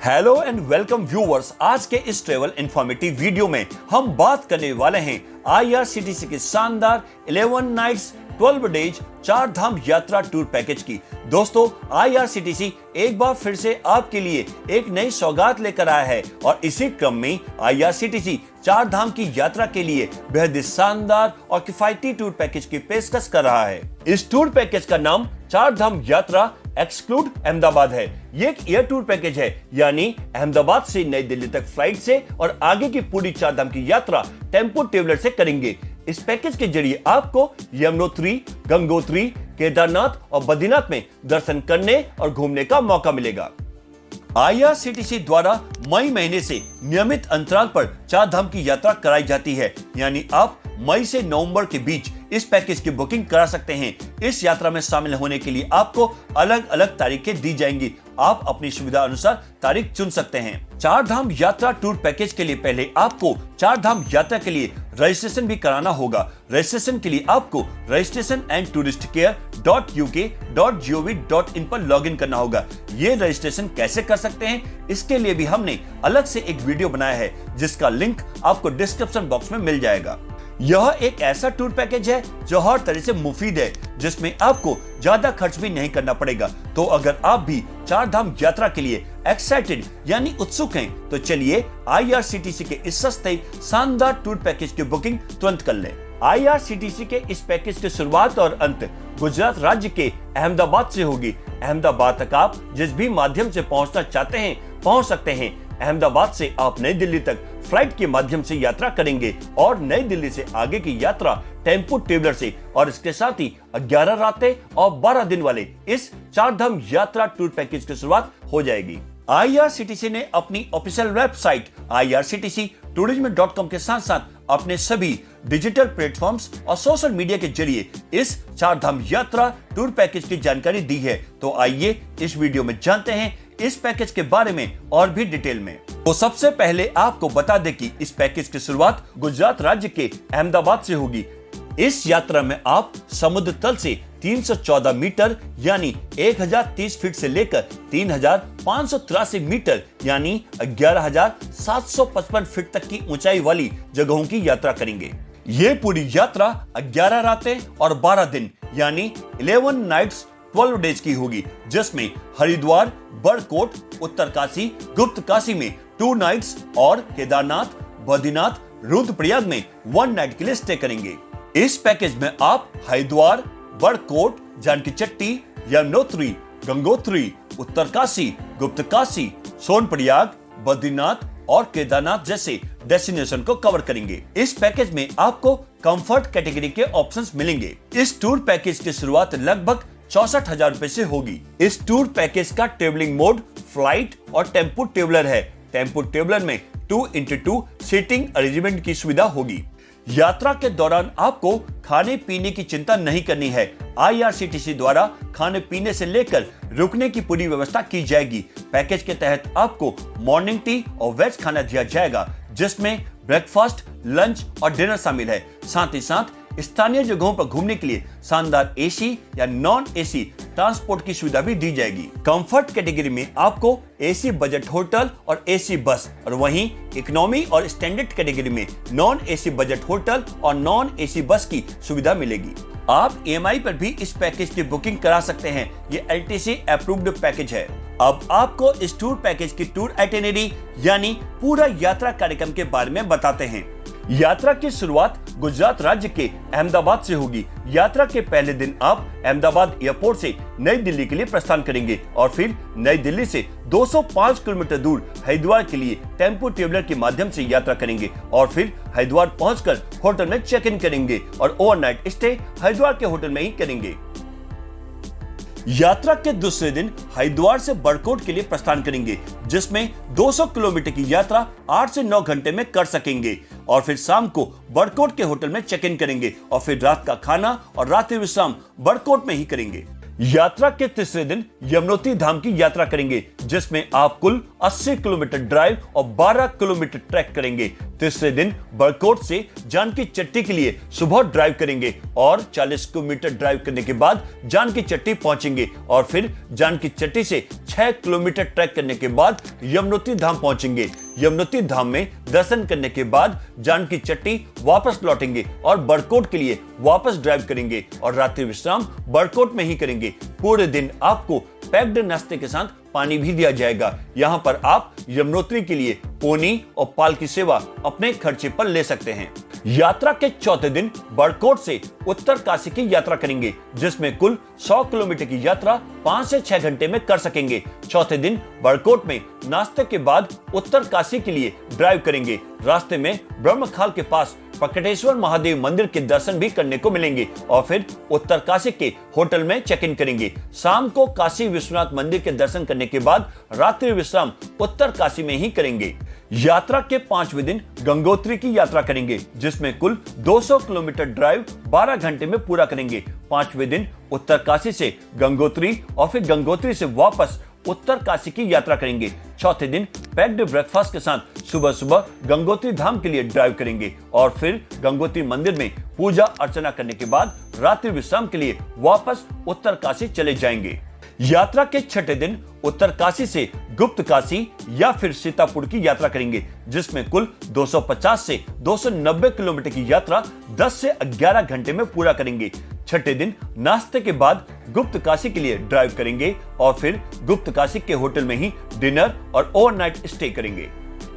Hello and welcome viewers. आज के इस ट्रेवल इंफॉर्मेटिव वीडियो में हम बात करने वाले हैं आईआरसीटीसी के शानदार 11 नाइट्स 12 डेज 4 धाम यात्रा टूर पैकेज की। दोस्तों, आईआरसीटीसी एक बार फिर से आपके लिए एक नई सौगात लेकर आया है और इसी क्रम में आईआरसीटीसी 4 धाम की यात्रा के लिए बेहद शानदार और किफायती टूर पैकेज की पेशकश कर रहा है। इस टूर पैकेज का नाम 4 धाम यात्रा एक्सक्लूड अहमदाबाद है। ये एक एयर टूर पैकेज है, यानी अहमदाबाद से नई दिल्ली तक फ्लाइट से और आगे की पूरी 4 धाम की यात्रा टेम्पो ट्रेवलर से करेंगे। इस पैकेज के जरिए आपको यमुनोत्री, गंगोत्री, केदारनाथ और बद्रीनाथ में दर्शन करने और घूमने का मौका मिलेगा। आईआरसीटीसी द्वारा मई महीने से नियमित अंतराल पर 4 धाम की यात्रा कराई जाती है, यानी आप मई से नवंबर के बीच इस पैकेज की बुकिंग करा सकते हैं। इस यात्रा में शामिल होने के लिए आपको अलग अलग तारीखें दी जाएंगी। आप अपनी सुविधा अनुसार तारीख चुन सकते हैं। 4 धाम यात्रा टूर पैकेज के लिए पहले आपको 4 धाम यात्रा के लिए रजिस्ट्रेशन भी कराना होगा। रजिस्ट्रेशन के लिए आपको registration@touristcare.uk.gov.in पर लॉगिन करना होगा। ये रजिस्ट्रेशन कैसे कर सकते हैं, इसके लिए भी हमने अलग से एक वीडियो बनाया है, जिसका लिंक आपको डिस्क्रिप्शन बॉक्स में मिल जाएगा। यह एक ऐसा टूर पैकेज है जो हर तरह से मुफीद है, जिसमें आपको ज्यादा खर्च भी नहीं करना पड़ेगा। तो अगर आप भी 4 धाम यात्रा के लिए एक्साइटेड यानी उत्सुक हैं, तो चलिए आईआरसीटीसी के इस सस्ते शानदार टूर पैकेज की बुकिंग तुरंत कर लें। आईआरसीटीसी के इस पैकेज की शुरुआत और अंत गुजरात राज्य के अहमदाबाद से होगी। अहमदाबाद तक आप जिस भी माध्यम से पहुंचना चाहते हैं पहुंच सकते हैं। अहमदाबाद से आप नई दिल्ली तक फ्लाइट के माध्यम से यात्रा करेंगे और नई दिल्ली से आगे की यात्रा टेम्पो ट्रेवलर से, और इसके साथ ही 11 रातें और 12 दिन वाले इस 4 धाम यात्रा टूर पैकेज की शुरुआत हो जाएगी। आईआरसीटीसी ने अपनी ऑफिशियल वेबसाइट irctctourism.com के साथ साथ अपने सभी डिजिटल प्लेटफॉर्म्स और सोशल मीडिया के जरिए इस 4 धाम यात्रा टूर पैकेज की जानकारी दी है। तो आइए इस वीडियो में जानते हैं इस पैकेज के बारे में और भी डिटेल में। तो सबसे पहले आपको बता दें कि इस पैकेज की शुरुआत गुजरात राज्य के अहमदाबाद से होगी। इस यात्रा में आप समुद्र तल से 314 मीटर यानी 1030 फीट से लेकर 3583 मीटर यानी 11755 फीट तक की ऊंचाई वाली जगहों की यात्रा करेंगे। ये पूरी यात्रा 11 रातें और 12 दिन यानी 11 नाइट्स 12 डेज की होगी, जिसमें हरिद्वार, बड़कोट, उत्तरकाशी, गुप्त काशी में 2 नाइट्स और केदारनाथ, बद्रीनाथ, रुद्रप्रयाग में 1 नाइट के लिए स्टे करेंगे। इस पैकेज में आप हरिद्वार, बड़कोट, जानकी चट्टी, यमुनोत्री, गंगोत्री, उत्तरकाशी, गुप्त काशी, सोनप्रयाग, बद्रीनाथ और केदारनाथ जैसे डेस्टिनेशन को कवर करेंगे। इस पैकेज में आपको कंफर्ट कैटेगरी के ऑप्शंस मिलेंगे। इस टूर पैकेज की शुरुआत लगभग 64,000 रुपए से होगी। इस टूर पैकेज का ट्रेवलिंग मोड फ्लाइट और टेम्पो ट्रेवलर है। टेम्पो ट्रेवलर में 2x2 सीटिंग अरेंजमेंट की सुविधा होगी। यात्रा के दौरान आपको खाने पीने की चिंता नहीं करनी है। आईआरसीटीसी द्वारा खाने पीने से लेकर रुकने की पूरी व्यवस्था की जाएगी। पैकेज के तहत आपको मॉर्निंग टी और वेज खाना दिया जाएगा, जिसमें ब्रेकफास्ट, लंच और डिनर शामिल है। साथ ही साथ स्थानीय जगहों पर घूमने के लिए शानदार एसी या नॉन एसी ट्रांसपोर्ट की सुविधा भी दी जाएगी। कंफर्ट कैटेगरी में आपको एसी बजट होटल और एसी बस, और वहीं इकोनॉमी और स्टैंडर्ड कैटेगरी में नॉन एसी बजट होटल और नॉन एसी बस की सुविधा मिलेगी। आप ईएमआई पर भी इस पैकेज की बुकिंग करा सकते हैं। ये एलटीसी अप्रूव्ड पैकेज है। अब आपको इस टूर पैकेज की टूर आइटिनरी यानी पूरा यात्रा कार्यक्रम के बारे में बताते हैं। यात्रा की शुरुआत गुजरात राज्य के अहमदाबाद से होगी। यात्रा के पहले दिन आप अहमदाबाद एयरपोर्ट से नई दिल्ली के लिए प्रस्थान करेंगे और फिर नई दिल्ली से 205 किलोमीटर दूर हरिद्वार के लिए टेम्पो ट्रेवलर के माध्यम से यात्रा करेंगे और फिर हरिद्वार पहुंचकर होटल में चेक इन करेंगे और ओवरनाइट स्टे हरिद्वार के होटल में ही करेंगे। यात्रा के दूसरे दिन हरिद्वार से बड़कोट के लिए प्रस्थान करेंगे, जिसमें 200 किलोमीटर की यात्रा 8 से 9 घंटे में कर सकेंगे और फिर शाम को बड़कोट के होटल में चेक इन करेंगे और फिर रात का खाना और रात्रि विश्राम बड़कोट में ही करेंगे। यात्रा के तीसरे दिन यमुनोत्री धाम की यात्रा करेंगे, जिसमें आप कुल 80 किलोमीटर ड्राइव और 12 किलोमीटर ट्रैक करेंगे। तीसरे दिन बड़कोट से जानकी चट्टी के लिए सुबह ड्राइव करेंगे और 40 किलोमीटर ड्राइव करने के बाद जानकी चट्टी पहुंचेंगे और फिर जानकी चट्टी से 6 किलोमीटर ट्रैक करने के बाद यमुनोत्री धाम पहुंचेंगे। यमुनोत्री धाम में दर्शन करने के बाद जानकी चट्टी वापस लौटेंगे और बड़कोट के लिए वापस ड्राइव करेंगे और रात्रि विश्राम बड़कोट में ही करेंगे। पूरे दिन आपको पैक्ड नाश्ते के साथ पानी भी दिया जाएगा। यहाँ पर आप यमुनोत्री के लिए पोनी और पाल की सेवा अपने खर्चे पर ले सकते हैं। यात्रा के चौथे दिन बड़कोट से उत्तर काशी की यात्रा करेंगे, जिसमें कुल 100 किलोमीटर की यात्रा 5 से 6 घंटे में कर सकेंगे। चौथे दिन बड़कोट में नाश्ते के बाद उत्तर काशी के लिए ड्राइव करेंगे। रास्ते में ब्रह्मखाल के पास प्रकटेश्वर महादेव मंदिर के दर्शन भी करने को मिलेंगे और फिर उत्तर काशी के होटल में चेक इन करेंगे। शाम को काशी विश्वनाथ मंदिर के दर्शन करने के बाद रात्रि विश्राम उत्तर काशी में ही करेंगे। यात्रा के 5वें दिन गंगोत्री की यात्रा करेंगे, जिसमें कुल 200 किलोमीटर ड्राइव 12 घंटे में पूरा करेंगे। 5वें दिन उत्तर काशी से गंगोत्री और फिर गंगोत्री से वापस उत्तर काशी की यात्रा करेंगे। चौथे दिन पैक्ड ब्रेकफास्ट के साथ सुबह सुबह गंगोत्री धाम के लिए ड्राइव करेंगे और फिर गंगोत्री मंदिर में पूजा अर्चना करने के बाद रात्रि विश्राम के लिए वापस उत्तर काशी चले जाएंगे। यात्रा के छठे दिन उत्तर काशी से गुप्त काशी या फिर सीतापुर की यात्रा करेंगे, जिसमें कुल 250 से 290 किलोमीटर की यात्रा 10 से 11 घंटे में पूरा करेंगे। छठे दिन नाश्ते के बाद गुप्त काशी के लिए ड्राइव करेंगे और फिर गुप्त काशी के होटल में ही डिनर और ओवरनाइट स्टे करेंगे।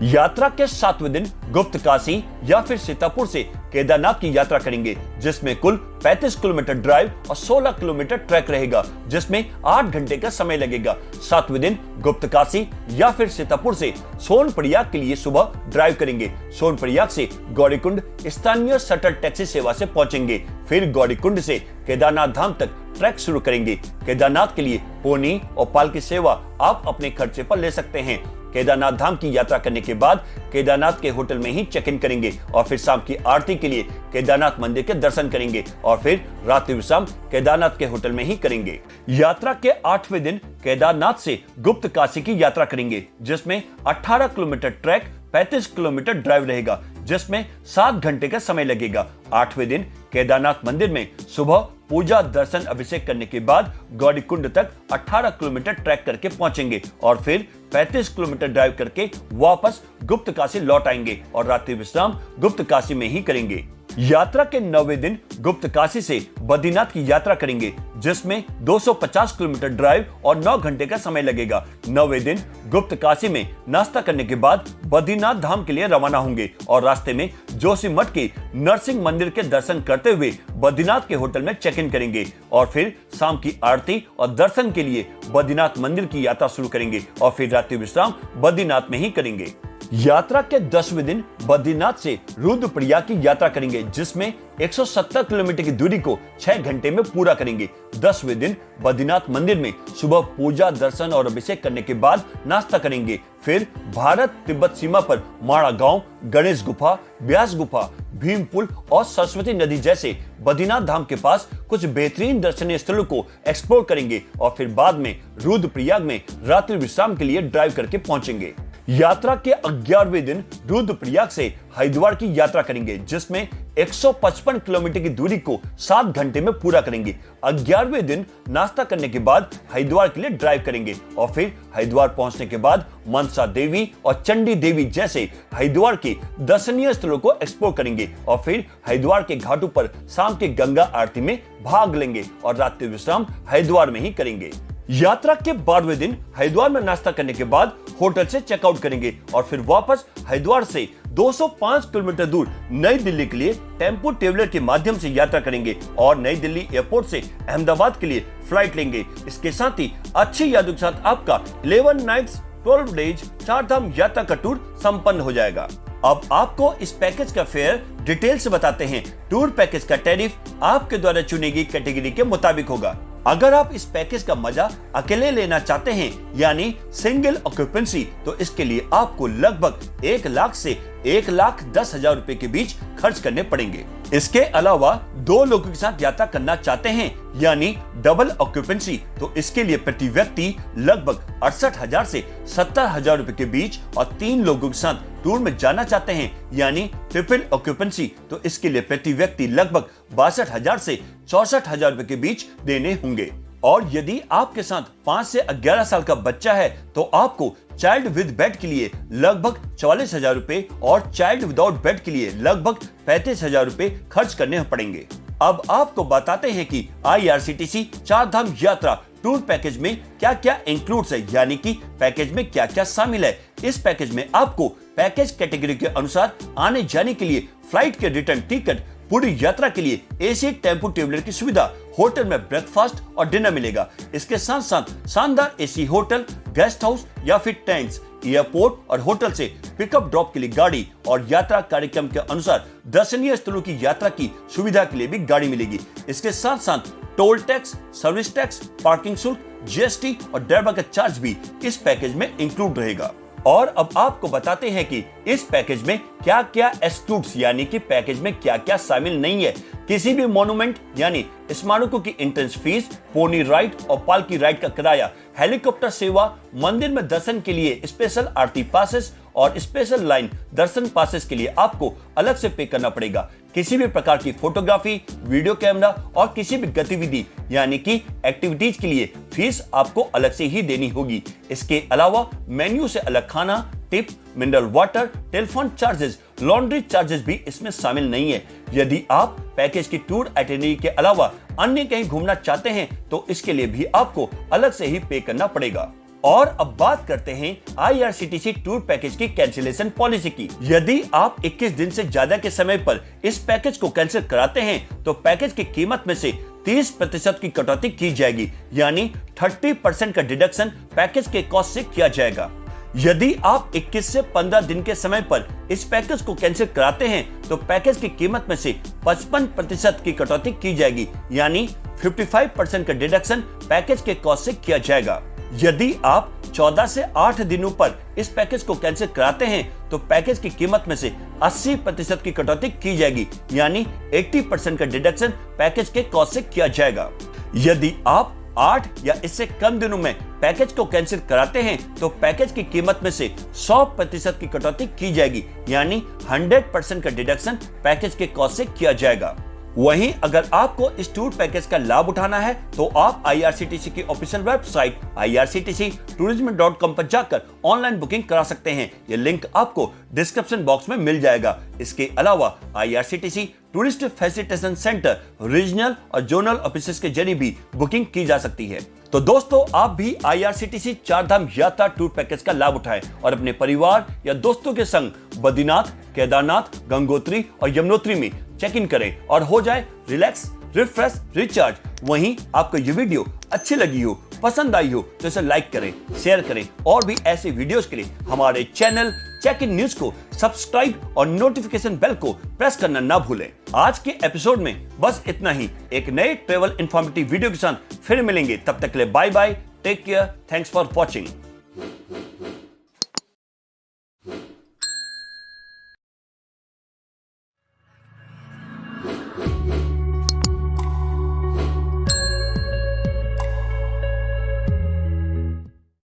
यात्रा के 7वें दिन गुप्त काशी या फिर सीतापुर से केदारनाथ की यात्रा करेंगे, जिसमें कुल 35 किलोमीटर ड्राइव और 16 किलोमीटर ट्रैक रहेगा, जिसमें 8 घंटे का समय लगेगा। 7वें दिन गुप्त काशी या फिर सीतापुर से सोनप्रयाग के लिए सुबह ड्राइव करेंगे। सोनप्रयाग से गौरीकुंड स्थानीय शटल टैक्सी सेवा से पहुंचेंगे। फिर गौरीकुंड से केदारनाथ धाम तक ट्रैक शुरू करेंगे। केदारनाथ के लिए पोनी और पाल की सेवा आप अपने खर्चे पर ले सकते हैं। केदारनाथ धाम की यात्रा करने के बाद केदारनाथ के होटल में ही चेक इन करेंगे और फिर शाम की आरती के लिए केदारनाथ मंदिर के दर्शन करेंगे और फिर रात्रि विश्राम केदारनाथ के होटल में ही करेंगे। यात्रा के 8वें दिन केदारनाथ से गुप्त काशी की यात्रा करेंगे, जिसमें 18 किलोमीटर ट्रैक 35 किलोमीटर ड्राइव रहेगा, जिसमें 7 घंटे का समय लगेगा। 8वें दिन केदारनाथ मंदिर में सुबह पूजा दर्शन अभिषेक करने के बाद गौरीकुंड तक 18 किलोमीटर ट्रैक करके पहुंचेंगे और फिर 35 किलोमीटर ड्राइव करके वापस गुप्त काशी लौट आएंगे और रात्रि विश्राम गुप्त काशी में ही करेंगे। यात्रा के 9वें दिन गुप्त काशी से बद्रीनाथ की यात्रा करेंगे, जिसमें 250 किलोमीटर ड्राइव और 9 घंटे का समय लगेगा। 9वें दिन गुप्त काशी में नाश्ता करने के बाद बद्रीनाथ धाम के लिए रवाना होंगे और रास्ते में जोशीमठ के नरसिंह मंदिर के दर्शन करते हुए बद्रीनाथ के होटल में चेक इन करेंगे और फिर शाम की आरती और दर्शन के लिए बद्रीनाथ मंदिर की यात्रा शुरू करेंगे और फिर रात्रि विश्राम बद्रीनाथ में ही करेंगे। यात्रा के 10वें दिन बद्रीनाथ से रुद्रप्रयाग की यात्रा करेंगे, जिसमें 170 किलोमीटर की दूरी को 6 घंटे में पूरा करेंगे। 10वें दिन बद्रीनाथ मंदिर में सुबह पूजा दर्शन और अभिषेक करने के बाद नाश्ता करेंगे। फिर भारत तिब्बत सीमा पर माड़ा गांव, गणेश गुफा, व्यास गुफा, भीम पुल और सरस्वती नदी जैसे बद्रीनाथ धाम के पास कुछ बेहतरीन दर्शनीय स्थलों को एक्सप्लोर करेंगे और फिर बाद में रुद्रप्रयाग में रात्रि विश्राम के लिए ड्राइव करके पहुंचेंगे। यात्रा के 11वें दिन रुद्रप्रयाग से हरिद्वार की यात्रा करेंगे, जिसमें 155 किलोमीटर की दूरी को 7 घंटे में पूरा करेंगे। 11वें दिन नाश्ता करने के बाद हरिद्वार के लिए ड्राइव करेंगे और फिर हरिद्वार पहुंचने के बाद मनसा देवी और चंडी देवी जैसे हरिद्वार के दर्शनीय स्थलों को एक्सप्लोर करेंगे और फिर हरिद्वार के घाटों पर शाम के गंगा आरती में भाग लेंगे और रात्रि विश्राम हरिद्वार में ही करेंगे। यात्रा के 12वें दिन हरिद्वार में नाश्ता करने के बाद होटल से चेकआउट करेंगे और फिर वापस हरिद्वार से 205 किलोमीटर दूर नई दिल्ली के लिए टेम्पो ट्रेवलर के माध्यम से यात्रा करेंगे और नई दिल्ली एयरपोर्ट से अहमदाबाद के लिए फ्लाइट लेंगे। इसके साथ ही अच्छी यादों के साथ आपका 11 नाइट्स 12 डेज 4 धाम यात्रा का टूर संपन्न हो जाएगा। अब आपको इस पैकेज का फेयर डिटेल से बताते हैं। टूर पैकेज का टैरिफ आपके द्वारा चुनी गई कैटेगरी के मुताबिक होगा। अगर आप इस पैकेज का मजा अकेले लेना चाहते हैं यानी सिंगल ऑक्यूपेंसी, तो इसके लिए आपको लगभग 1 लाख से 1,10,000 रुपए के बीच खर्च करने पड़ेंगे। इसके अलावा 2 लोगों के साथ यात्रा करना चाहते हैं यानी डबल ऑक्यूपेंसी, तो इसके लिए प्रति व्यक्ति लगभग 68,000 से 70,000 रुपए के बीच, और 3 लोगों के साथ टूर में जाना चाहते हैं यानी ट्रिपल ऑक्यूपेंसी, तो इसके लिए प्रति व्यक्ति लगभग 62,000 से 64,000 रुपए के बीच देने होंगे। और यदि आपके साथ 5 से 11 साल का बच्चा है तो आपको चाइल्ड विद बेड के लिए लगभग 44,000 रुपए और चाइल्ड विदाउट बेड के लिए लगभग 35,000 रुपए खर्च करने पड़ेंगे। अब आपको बताते हैं कि IRCTC 4 धाम यात्रा टूर पैकेज में क्या क्या इंक्लूड्स है, यानी कि पैकेज में क्या क्या शामिल है। इस पैकेज में आपको पैकेज कैटेगरी के अनुसार आने जाने के लिए फ्लाइट के रिटर्न टिकट, पूरी यात्रा के लिए एसी टेम्पो ट्रेवलर की सुविधा, होटल में ब्रेकफास्ट और डिनर मिलेगा। इसके साथ साथ शानदार एसी होटल, गेस्ट हाउस या फिर टेंट्स, एयरपोर्ट और होटल से पिकअप ड्रॉप के लिए गाड़ी, और यात्रा कार्यक्रम के अनुसार दर्शनीय स्थलों की यात्रा की सुविधा के लिए भी गाड़ी मिलेगी। इसके साथ साथ toll tax, service tax, parking शुल्क, GST और ड्राइवर का चार्ज भी इस पैकेज में इंक्लूड रहेगा। और अब आपको बताते हैं कि इस पैकेज में क्या क्या एक्सक्लूड्स, यानी कि पैकेज में क्या क्या शामिल नहीं है। किसी भी मॉन्यूमेंट यानी स्मारकों की एंट्रेंस फीस, पोनी राइड और पालकी राइड का किराया, हेलीकॉप्टर सेवा, मंदिर में दर्शन के लिए स्पेशल आरती पासेस और स्पेशल लाइन दर्शन पासेस के लिए आपको अलग से पे करना पड़ेगा। किसी भी प्रकार की फोटोग्राफी, वीडियो कैमरा और किसी भी गतिविधि यानी कि एक्टिविटीज के लिए फीस आपको अलग से ही देनी होगी। इसके अलावा मेन्यू से अलग खाना, tip, mineral water, telephone charges, laundry charges भी इसमें शामिल नहीं है। यदि आप पैकेज की टूर आइटिनरी के अलावा अन्य कहीं घूमना चाहते हैं तो इसके लिए भी आपको अलग से ही पे करना पड़ेगा। और अब बात करते हैं IRCTC टूर पैकेज की कैंसिलेशन पॉलिसी की। यदि आप 21 दिन से ज्यादा के समय पर इस पैकेज को कैंसिल कराते हैं तो पैकेज की कीमत में से 30% की कटौती की जाएगी, यानी 30% का डिडक्शन पैकेज के कॉस्ट से किया जाएगा। यदि आप 21 से 15 दिन के समय पर इस पैकेज को कैंसिल कराते हैं तो पैकेज की कीमत में से 55% की कटौती की जाएगी, यानी 55% का डिडक्शन पैकेज के कॉस्ट से किया जाएगा। यदि आप 14 से 8 दिनों पर इस पैकेज को कैंसिल कराते हैं तो पैकेज की कीमत में से 80% की कटौती की जाएगी, यानी 80% का डिडक्शन पैकेज के कॉस्ट से किया जाएगा। यदि आप 8 या इससे कम दिनों में पैकेज को कैंसिल कराते हैं तो पैकेज की कीमत में से 100% की कटौती की जाएगी, यानी 100% का डिडक्शन पैकेज के कॉस्ट से किया जाएगा। वहीं अगर आपको इस टूर पैकेज का लाभ उठाना है तो आप IRCTC की ऑफिशियल वेबसाइट irctctourism.com पर जाकर ऑनलाइन बुकिंग करा सकते हैं। यह लिंक आपको डिस्क्रिप्शन बॉक्स में मिल जाएगा। इसके अलावा IRCTC tourist facilitation centre, regional और जोनल ऑफिसेस के जरिए भी बुकिंग की जा सकती है। तो दोस्तों, आप भी IRCTC 4 धाम यात्रा टूर पैकेज का लाभ उठाएं और अपने परिवार या दोस्तों के संग बद्रीनाथ, केदारनाथ, गंगोत्री और यमुनोत्री में चेक इन करें और हो जाए रिलैक्स, रिफ्रेश, रिचार्ज। वहीं आपको ये वीडियो अच्छी लगी हो, पसंद आई हो तो इसे लाइक करें, शेयर करें और भी ऐसे वीडियोस के लिए हमारे चैनल चेक इन न्यूज को सब्सक्राइब और नोटिफिकेशन बेल को प्रेस करना ना भूलें। आज के एपिसोड में बस इतना ही। एक नए ट्रेवल इंफॉर्मेटिव वीडियो के साथ फिर मिलेंगे। तब तक के लिए bye bye, take care, thanks for watching.